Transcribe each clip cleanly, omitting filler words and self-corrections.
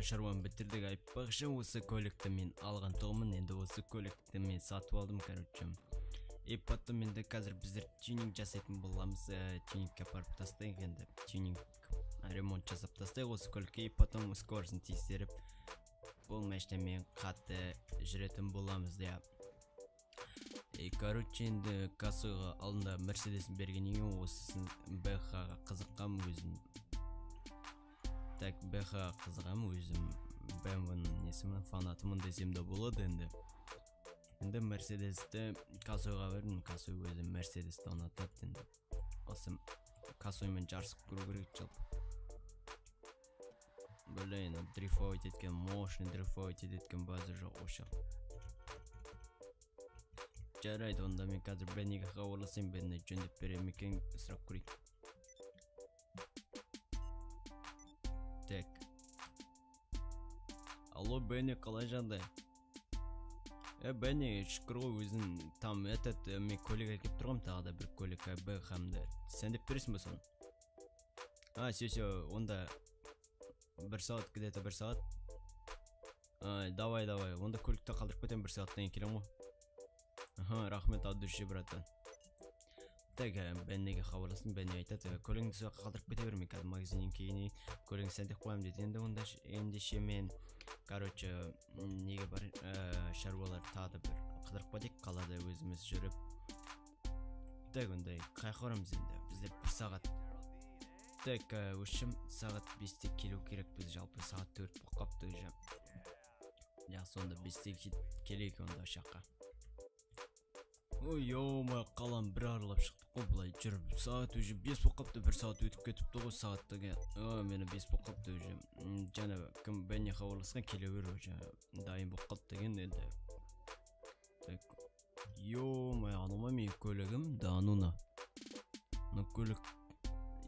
шаруаны бітірдік айтпақшы, осы көлікті мен алған тұғымын, енді осы көлікті мен сатып алдым, короче. И потом енді қазір біздер тюнинг жасайтын боламыз, тюнингке апарып тастайық енді, тюнинг ремонт жасап тастайық осы көлікке, и потом скоростын тексеріп, бұл машинамен қатты жүретін боламыз, иә. И короче, енді кассойға алдында Мерседесін бергеннен кейін осысын БХ-ға қызыққам өзім. Так, БХ-ға қызығам өзім, BMW-ның несімен фанатымын десем де болады енді. Енді Мерседесті кассойға бердім, кассой өзім Мерседесті ұнатады енді. Осы кассоймен жарысып көру керек жалпы. Блин, дрифтовать еткен, мощный дрифтовать еткен базы жоқ оша. Жарайды, онда мен қазір Бенниге хабарласайын, Бенни жөндеп берем екен, сұрақ көрейік. Так. Алло, Бенни, қалай жағдай? Бенни, шүкір ғой, өзің там мен көлік әкеп тұрғам, тағы да бір көлік БХ-мді. Сен деп бересің бе соны? Все, онда 1 сағат, где-то 1 сағат. Давай, онда көлікті қалдырып кетем, 1 сағаттан келем ғой. Рахмет, от души, братан. Так, Бенниге хабарласын, Бенни айтады, көлігіңді соққа қалдырып кете бермей, қазір магазиннен кейін көлігін сәндеп қоям дейді. Енді онда ендеше мен, короче, неге бар шаруалар тағы бір қыдырып кетейік, қалада өзіміз жүріп. Так, онда қайқа орамыз енді, біздер 1 сағат. Так, өшім сағат 5-те келу керек, біз жалпы сағат 4 болып қапты уже. Жақсы, онда 5-те келейік онда шаққа. Ой, йома, қалам бір аралап шықтық қой, бұлай жүріп. Сағат уже 5 болып қапты, 1 сағат өтіп кетіпті ғой сағаттығы. Мені 5 болып қапты уже. Жаңа кім Бенни хабарласқан келе бер уже. Дайын болып қапты ген енді. Так. Йома, анума мен көлігім, да ануна. Ну көлік.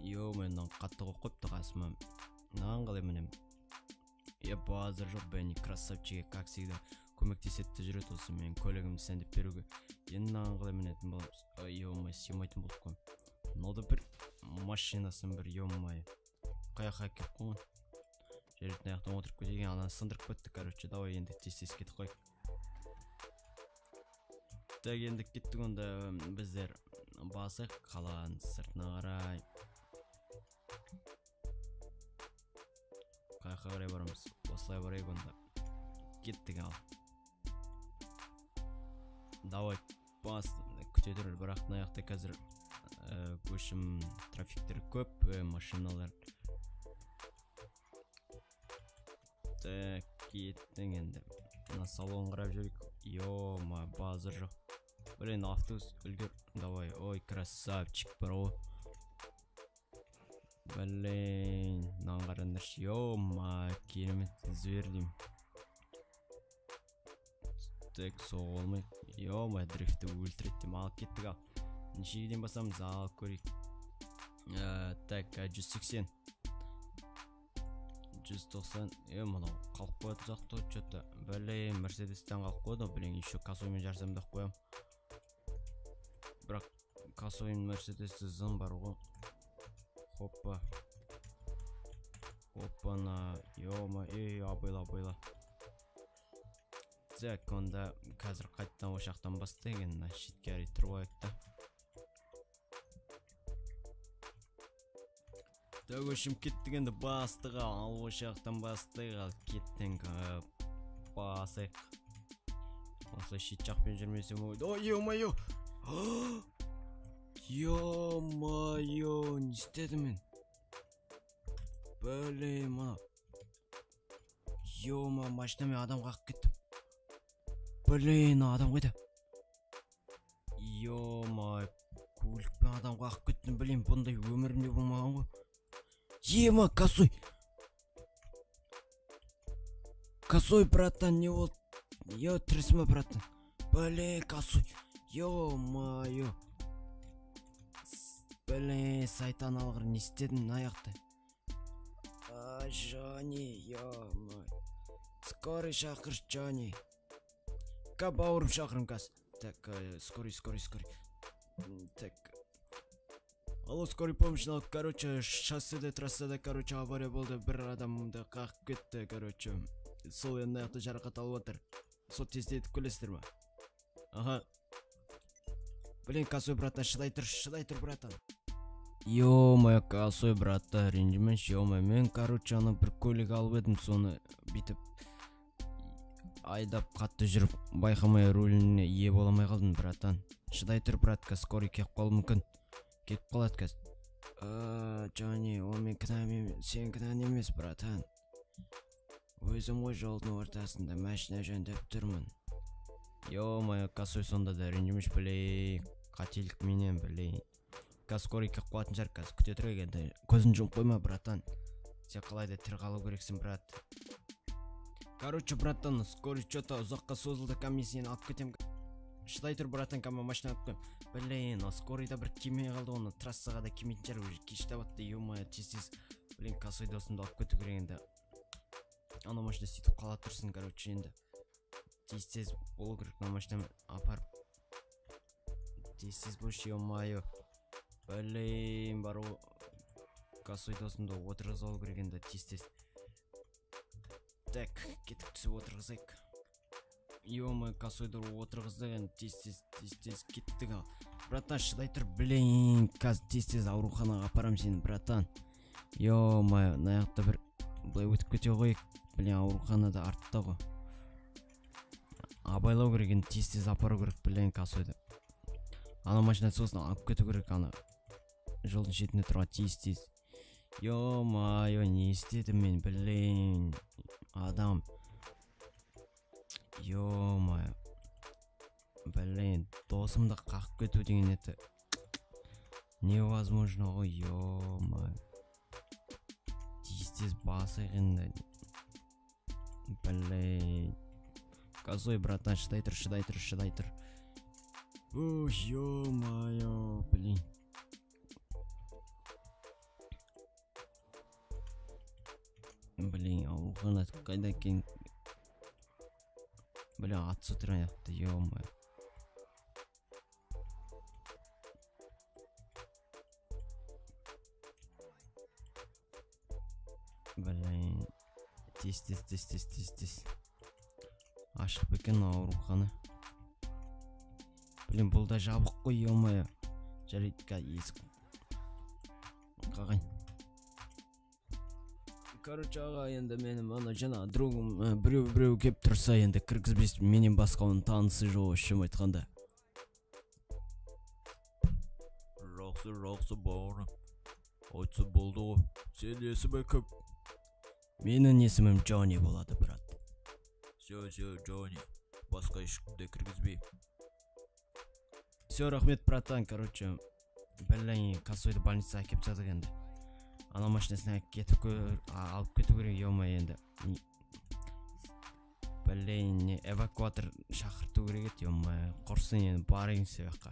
Йома, қатты қойыпты қасыма. Наған қалай мінем. Базар жоқ, Бенни красавчиге, как всегда. Көмектесетті жүрет осы мен көлігімді сәндеп беруге. Енді наған қалай мінетін боламыз. Йома, сүймайтын болып қойым. Нода бір машинасын бір, йома. Қаяққа кеп қойын. Жеретін аяқтан отырып кетеген, ананы сындырып кетті, короче. Давай енді тез кетіп қой. Так, енді кеттік, онда біздер басық қаланың сыртына қарай. Қаяққа қарай барамыз. Осылай барайық онда. Кеттік ал. Давай, бас күте тұрыр, бірақ аяқта қазір көшім трафиктері көп, машиналар. Так, кеттің енді. Салон қарап жүрік. Йома, базар жоқ. Блин, автобус үлгер. Давай, ой, красавчик бар ғой. Блин, нан қарандыршы. Йома, керемет звердім. Так, соғылмай. Йома, дрифті өлтіреттім. Ал кеттік ал. Нешегеден басамыз, ал көрейік. Так, 180. 190. Мынау қалып қояды ұзақты өтчетті. Блин, Мерседестен қалып қойды. Блин, еще кассоймен жарсамдақ қоям. Бірақ кассоймен Мерседесті зым бар ғой. Хоппа. Хоппана. Йома, абайла. Так, онда қазір қайттан ошақтан бастайын, шетке әрі тұрып айықта. Так, өшім кеттік енді бастыға, ал ошақтан бастайық, ал кеттің басайық. Осылай шет жақпен жүрмесем ойды. Ой, йо-майо! Йо-майо, не істеді мен? Блин, мана. Йо-ма, машинамен адам қақып кеттім. Блин, адам қайда? Йо-май, көлікпен адам қақып кеттім, блин, бұндай өмірімде болмаған ғой. Ема, кассой! Кассой, братан, не болды? Йо, тресма, братан. Блин, кассой. Йо-майо. Блин, сайтан алғыр, не істедің аяқты? Жони, йо-май. Скорый шақырш, Жони. Бауырым шақырым қас. Так, скорый. Так. Алло, скорый помощь, короче, шосседе, трассада, короче, авария болды, бір адамды қағып кетті, короче. Сол енді аяқты жарақат алып отыр. Сол тезде етіп келесіздер ма? Ага. Блин, косой, братан, шыдай тұр, братан. Ё-моё, косой, братан, ренжімеш, ё-моё, мен, короче, аны бір көлік алып едім, соны бүйтіп айдап қатты жүріп, байқамай руліне ие боламай қалдым, братан. Шыдай тұр, братка, скорый кеп қалуы мүмкін. Кетіп қалады кәз. Джонни, ол мен кінәм, сен кінәң емес, братан. Өзім ғой жолдың ортасында машина жөндеп тұрмын. Ё-моё, косой, сонда да ренжімеш, білей, қателік менен, білей. Каз скорый кеп қалатын жар, каз күте тұрайық енді. Көзін жұмып қойма, братан. Сен қалайда тірі қалу керексің, брат. Короче, братан, скорый что-то ұзаққа созылды, ка мен сені алып кетем. Шыдай тұр, братан, ка мен машина алып кетем. Блин, скорыйда бір кемей қалды, оны трассаға да кемейтін жар, уже кешті батты, ё-моё, тез. Блин, косой досымды алып кету керек енді. Ана машина сөйтіп қала тұрсын, короче, енді. Тез болу керек, ана машина апарып. Тез бош, ё-моё. Блин, бару косой досымды отырғыз алу керек енді, тез. Так, кетіп түсіп отырғызайық. Ё-моё, косойды отырғызды, енді тез кеттік ал. Братан, шыдай тұр, блин, каз тез ауруханаға апарам сені, братан. Ё-моё, наяқта бір бұлай өтіп кете қойық. Блин, ауруханада артта ғой. Абайлау керек, енді тез апару керек, блин, косойды. Ана машина сосын алып кету керек, ана жолдың шетінде тұрға тез. Ё-моё, не істедім мен, блин, адам. Ё-моё, блин, досымды қақып кету деген еті невозможно ғой, ё-моё. Тез басайық енді. Блин, косой, братан, шыдай тұр. Ой, ё-моё, блин. Блин, аурухана қайда екен? Блин, атысы тұр аяқты, ё-моё. Блин, тез. Ашық бекен аурухана. Блин, бұл да жабық қой, ё-моё. Жарайды, есік қағайын. Короче, аға, енді менің ана жана другым біреу кеп тұрса, енді кіргізбес, менен басқа оның танысы жоқ, шым айтқанда. Жақсы бауырым. Айтсы болды ғой. Сен есімі кім? Менің есімім Джонни болады, брат. Все, Джонни. Басқа ешкімді кіргізбей. Все, рахмет, братан, короче. Блин, косойды больницаға кеп тастадық енді. Ана машинасына алып кету керек, ё-моё, енді. Блин, эвакуатор шақырту керек еді, ё-моё. Құрсын енді, барайын себаққа.